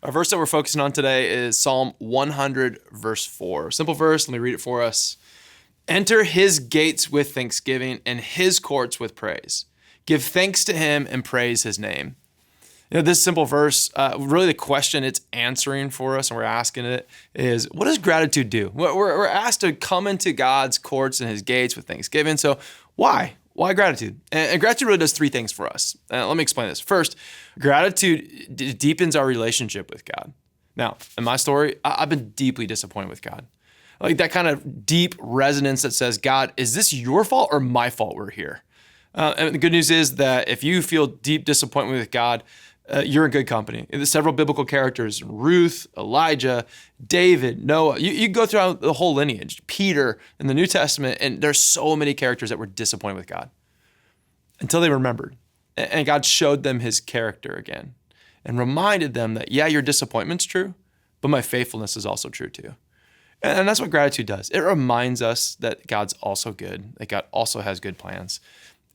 Our verse that we're focusing on today is Psalm 100, verse 4. Simple verse, let me read it for us. Enter his gates with thanksgiving and his courts with praise. Give thanks to him and praise his name. This simple verse, really the question it's answering for us, and we're asking it, is what does gratitude do? We're asked to come into God's courts and his gates with thanksgiving. So why? Why gratitude? And gratitude really does three things for us. Let me explain this. First, gratitude deepens our relationship with God. Now, in my story, I've been deeply disappointed with God. Like that kind of deep resonance that says, God, is this your fault or my fault we're here? And the good news is that if you feel deep disappointment with God, you're in good company. There's several biblical characters, Ruth, Elijah, David, Noah. You go throughout the whole lineage, Peter in the New Testament, and there's so many characters that were disappointed with God until they remembered. And God showed them his character again and reminded them that, yeah, your disappointment's true, but my faithfulness is also true too. And that's what gratitude does. It reminds us that God's also good, that God also has good plans.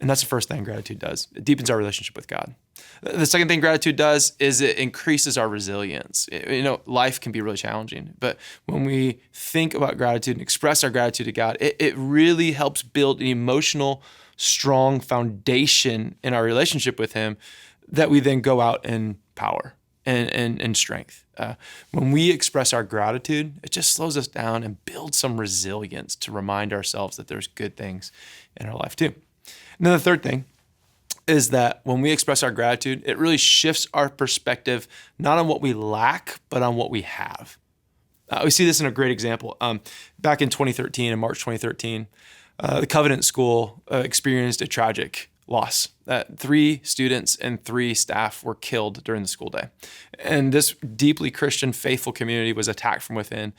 And that's the first thing gratitude does. It deepens our relationship with God. The second thing gratitude does is it increases our resilience. Life can be really challenging, but when we think about gratitude and express our gratitude to God, it really helps build an emotional, strong foundation in our relationship with him that we then go out in power and strength. When we express our gratitude, it just slows us down and builds some resilience to remind ourselves that there's good things in our life too. And then the third thing is that when we express our gratitude, it really shifts our perspective, not on what we lack, but on what we have. We see this in a great example. Back in 2013, in March 2013, the Covenant School experienced a tragic loss. 3 students and 3 staff were killed during the school day. And this deeply Christian, faithful community was attacked from within,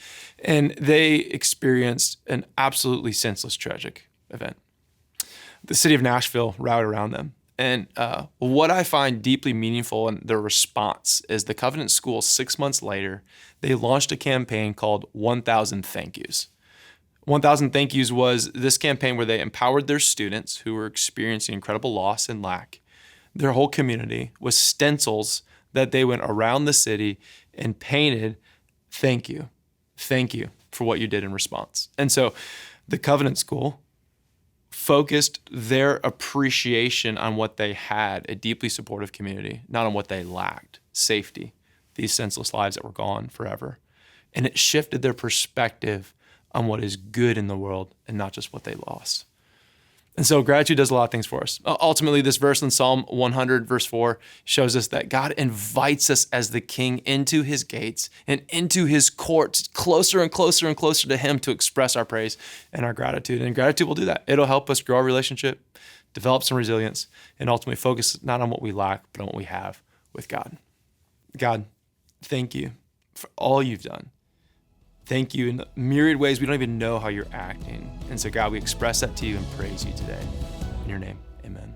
and they experienced an absolutely senseless, tragic event. The city of Nashville rallied around them. And what I find deeply meaningful in their response is the Covenant School, 6 months later, they launched a campaign called 1,000 Thank Yous. 1,000 Thank Yous was this campaign where they empowered their students who were experiencing incredible loss and lack. Their whole community was stencils that they went around the city and painted, thank you for what you did in response. And so the Covenant School focused their appreciation on what they had, a deeply supportive community, not on what they lacked, safety, these senseless lives that were gone forever. And it shifted their perspective on what is good in the world and not just what they lost. And so gratitude does a lot of things for us. Ultimately, this verse in Psalm 100, verse 4, shows us that God invites us as the king into his gates and into his courts, closer and closer and closer to him to express our praise and our gratitude. And gratitude will do that. It'll help us grow our relationship, develop some resilience, and ultimately focus not on what we lack, but on what we have with God. God, thank you for all you've done. Thank you in the myriad ways we don't even know how you're acting. And so God, we express that to you and praise you today. In your name, amen.